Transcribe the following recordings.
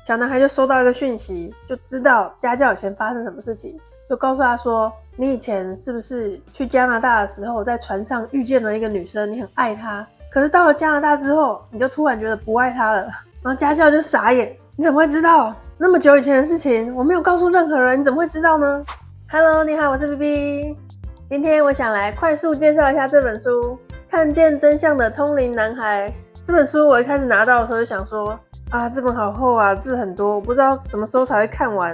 小男孩就收到一个讯息，就知道家教以前发生什么事情，就告诉他说，你以前是不是去加拿大的时候在船上遇见了一个女生，你很爱她，可是到了加拿大之后你就突然觉得不爱她了。然后家教就傻眼，你怎么会知道那么久以前的事情？我没有告诉任何人，你怎么会知道呢？ Hello， 你好，我是 BB。 今天我想来快速介绍一下这本书，看见真相的通灵男孩。这本书我一开始拿到的时候就想说，这本好厚啊，字很多，我不知道什么时候才会看完，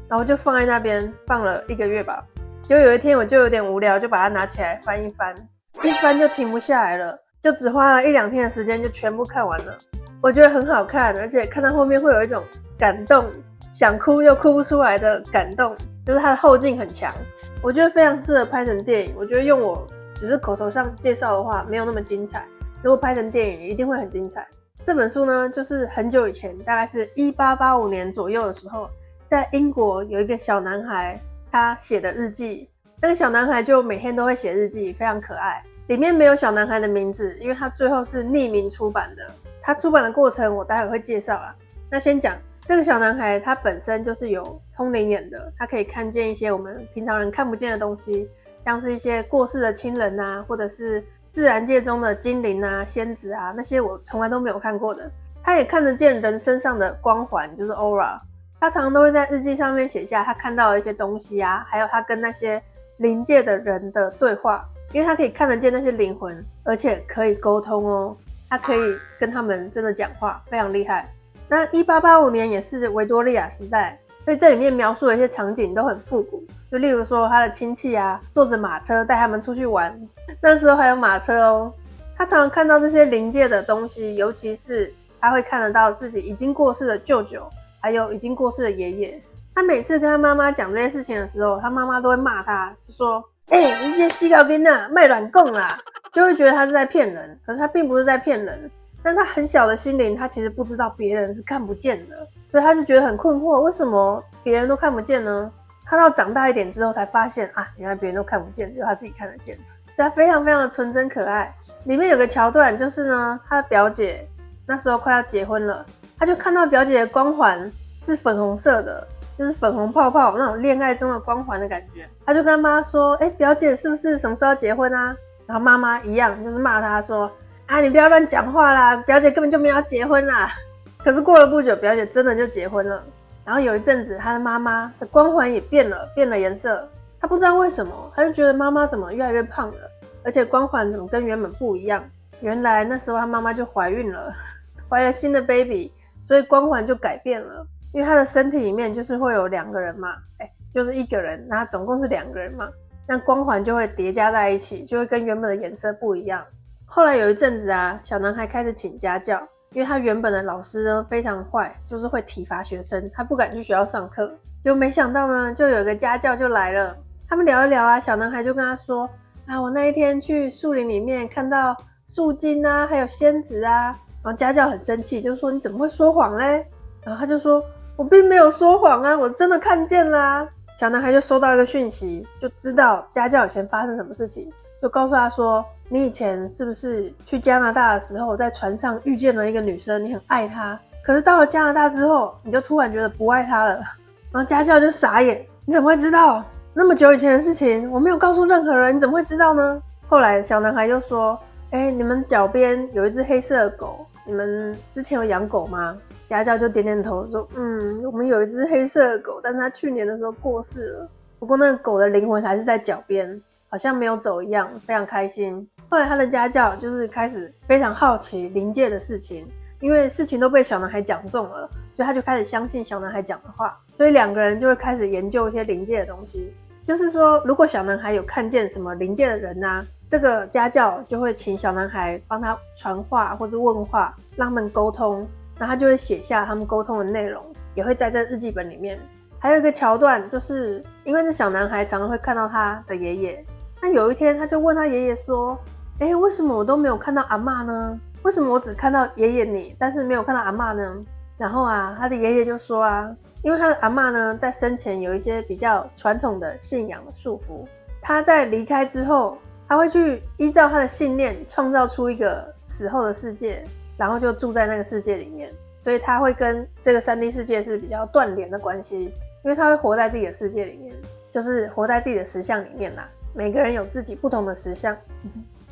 然后就放在那边放了1个月吧。结果有一天我就有点无聊，就把它拿起来翻一翻，一翻就停不下来了，就只花了1-2天的时间就全部看完了。我觉得很好看，而且看到后面会有一种感动，想哭又哭不出来的感动，就是它的后劲很强，我觉得非常适合拍成电影。我觉得用我只是口头上介绍的话没有那么精彩，如果拍成电影一定会很精彩。这本书呢，就是很久以前，大概是1885年左右的时候，在英国有一个小男孩，他写的日记。那个小男孩就每天都会写日记，非常可爱。里面没有小男孩的名字，因为他最后是匿名出版的。他出版的过程我待会会介绍啦。那先讲这个小男孩，他本身就是有通灵眼的，他可以看见一些我们平常人看不见的东西，像是一些过世的亲人啊，或者是自然界中的精灵啊、仙子啊，那些我从来都没有看过的。他也看得见人身上的光环，就是 aura。他常常都会在日记上面写下他看到的一些东西啊，还有他跟那些灵界的人的对话，因为他可以看得见那些灵魂，而且可以沟通哦。他可以跟他们真的讲话，非常厉害。那1885年也是维多利亚时代，所以这里面描述的一些场景都很复古，就例如说他的亲戚啊，坐着马车带他们出去玩，那时候还有马车哦。他常常看到这些灵界的东西，尤其是他会看得到自己已经过世的舅舅，还有已经过世的爷爷。他每次跟他妈妈讲这些事情的时候，他妈妈都会骂他，就说你这些死狗囡仔卖卵讲啦，就会觉得他是在骗人。可是他并不是在骗人，但他很小的心灵，他其实不知道别人是看不见的，所以他就觉得很困惑，为什么别人都看不见呢？他到长大一点之后才发现原来别人都看不见，只有他自己看得见，所以他非常非常的纯真可爱。里面有个桥段，就是呢，他的表姐那时候快要结婚了，他就看到表姐的光环是粉红色的，就是粉红泡泡那种恋爱中的光环的感觉。他就跟他妈说，表姐是不是什么时候要结婚啊？然后妈妈一样就是骂他说，你不要乱讲话啦，表姐根本就没有要结婚啦。可是过了不久，表姐真的就结婚了。然后有一阵子，他的妈妈的光环也变了颜色。他不知道为什么，他就觉得妈妈怎么越来越胖了，而且光环怎么跟原本不一样。原来那时候他妈妈就怀孕了，怀了新的 baby， 所以光环就改变了。因为他的身体里面就是会有2个人嘛，就是1个人，那总共是2个人嘛，那光环就会叠加在一起，就会跟原本的颜色不一样。后来有一阵子小男孩开始请家教，因为他原本的老师呢非常坏，就是会体罚学生，他不敢去学校上课。结果没想到呢，就有一个家教就来了，他们聊一聊小男孩就跟他说，我那一天去树林里面看到树精啊，还有仙子啊。然后家教很生气，就说你怎么会说谎嘞？然后他就说，我并没有说谎啊，我真的看见啦。小男孩就收到一个讯息，就知道家教以前发生什么事情，就告诉他说，你以前是不是去加拿大的时候在船上遇见了一个女生，你很爱她，可是到了加拿大之后你就突然觉得不爱她了。然后家教就傻眼，你怎么会知道那么久以前的事情？我没有告诉任何人，你怎么会知道呢？后来小男孩就说，你们脚边有一只黑色的狗，你们之前有养狗吗？家教就点点头说，我们有一只黑色的狗，但是它去年的时候过世了，不过那个狗的灵魂还是在脚边，好像没有走一样，非常开心。后来他的家教就是开始非常好奇灵界的事情，因为事情都被小男孩讲中了，所以他就开始相信小男孩讲的话，所以2个人就会开始研究一些灵界的东西。就是说，如果小男孩有看见什么灵界的人啊，这个家教就会请小男孩帮他传话或是问话，让他们沟通，那他就会写下他们沟通的内容，也会在这日记本里面。还有一个桥段，就是因为这小男孩常常会看到他的爷爷，那有一天他就问他爷爷说，为什么我都没有看到阿嬷呢？为什么我只看到爷爷你，但是没有看到阿嬷呢？然后他的爷爷就说因为他的阿嬷呢在生前有一些比较传统的信仰的束缚，他在离开之后，他会去依照他的信念创造出一个死后的世界，然后就住在那个世界里面。所以他会跟这个3D 世界是比较断联的关系，因为他会活在自己的世界里面，就是活在自己的实相里面啦。每个人有自己不同的实相。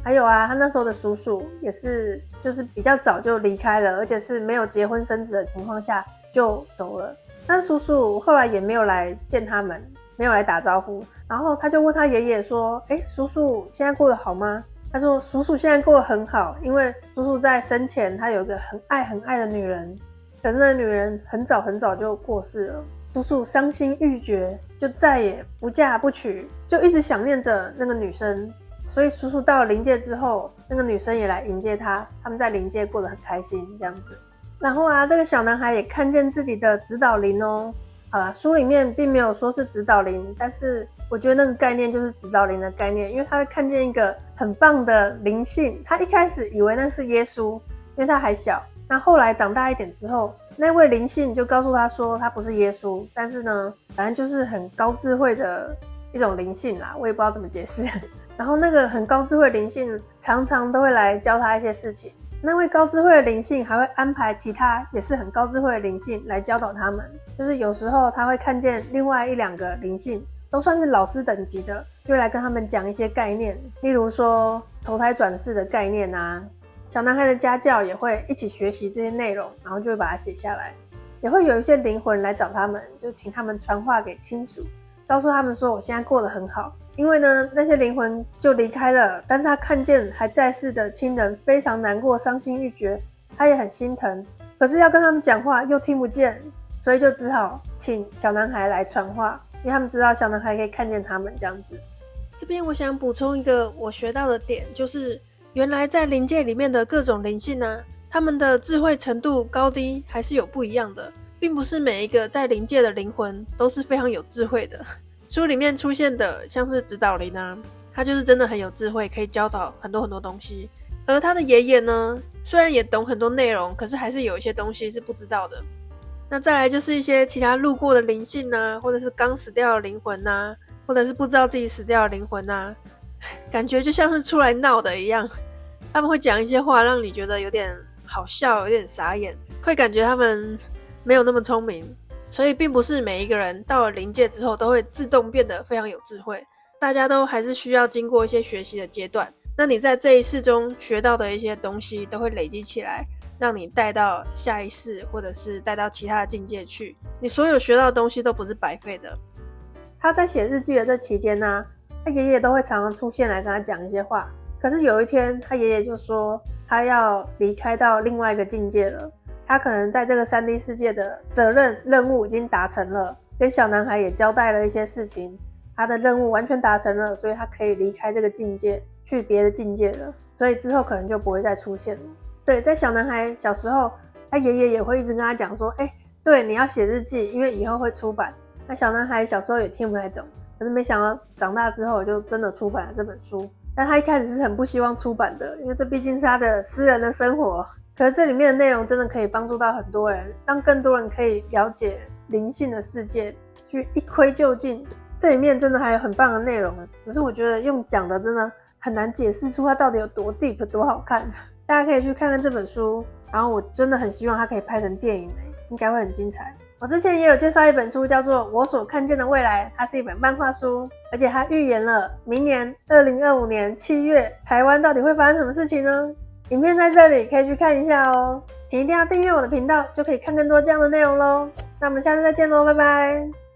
还有啊，他那时候的叔叔也是，就是比较早就离开了，而且是没有结婚生子的情况下就走了。但叔叔后来也没有来见他们，没有来打招呼。然后他就问他爷爷说：“叔叔现在过得好吗？”他说：“叔叔现在过得很好，因为叔叔在生前他有一个很爱很爱的女人，可是那女人很早很早就过世了。叔叔伤心欲绝，就再也不嫁不娶，就一直想念着那个女生。所以叔叔到了灵界之后，那个女生也来迎接他，他们在灵界过得很开心这样子。然后啊，这个小男孩也看见自己的指导灵哦。好啦，书里面并没有说是指导灵，但是我觉得那个概念就是指导灵的概念，因为他会看见一个很棒的灵性。他一开始以为那是耶稣，因为他还小。那后来长大一点之后，那位灵性就告诉他说他不是耶稣，但是呢，反正就是很高智慧的一种灵性啦，我也不知道怎么解释。然后那个很高智慧灵性常常都会来教他一些事情，那位高智慧的灵性还会安排其他也是很高智慧的灵性来教导他们。就是有时候他会看见另外1-2个灵性都算是老师等级的，就会来跟他们讲一些概念，例如说投胎转世的概念啊。小男孩的家教也会一起学习这些内容，然后就会把它写下来。也会有一些灵魂来找他们，就请他们传话给亲属，告诉他们说我现在过得很好。因为呢，那些灵魂就离开了，但是他看见还在世的亲人非常难过，伤心欲绝，他也很心疼，可是要跟他们讲话又听不见，所以就只好请小男孩来传话，因为他们知道小男孩可以看见他们这样子。这边我想补充一个我学到的点，就是原来在灵界里面的各种灵性啊，他们的智慧程度高低还是有不一样的，并不是每一个在灵界的灵魂都是非常有智慧的。书里面出现的像是指导灵啊，他就是真的很有智慧，可以教导很多很多东西。而他的爷爷呢，虽然也懂很多内容，可是还是有一些东西是不知道的。那再来就是一些其他路过的灵性啊，或者是刚死掉的灵魂啊，或者是不知道自己死掉的灵魂啊，感觉就像是出来闹的一样。他们会讲一些话让你觉得有点好笑，有点傻眼，会感觉他们没有那么聪明。所以并不是每一个人到了灵界之后都会自动变得非常有智慧，大家都还是需要经过一些学习的阶段。那你在这一世中学到的一些东西都会累积起来，让你带到下一世，或者是带到其他的境界去。你所有学到的东西都不是白费的。他在写日记的这期间呢，他爷爷都会常常出现来跟他讲一些话。可是有一天，他爷爷就说他要离开到另外一个境界了。他可能在这个3D 世界的责任任务已经达成了，跟小男孩也交代了一些事情，他的任务完全达成了，所以他可以离开这个境界，去别的境界了，所以之后可能就不会再出现了。对，在小男孩小时候，他爷爷也会一直跟他讲说，对，你要写日记，因为以后会出版。那小男孩小时候也听不太懂，可是没想到长大之后就真的出版了这本书。但他一开始是很不希望出版的，因为这毕竟是他的私人的生活。可是这里面的内容真的可以帮助到很多人，让更多人可以了解灵性的世界，去一窥究竟。这里面真的还有很棒的内容，只是我觉得用讲的真的很难解释出它到底有多 deep 多好看。大家可以去看看这本书，然后我真的很希望它可以拍成电影，应该会很精彩。我之前也有介绍一本书叫做《我所看见的未来》，它是一本漫画书，而且它预言了明年2025年7月台湾到底会发生什么事情呢？影片在这里，可以去看一下哦。请一定要订阅我的频道，就可以看更多这样的内容咯。那我们下次再见咯，拜拜。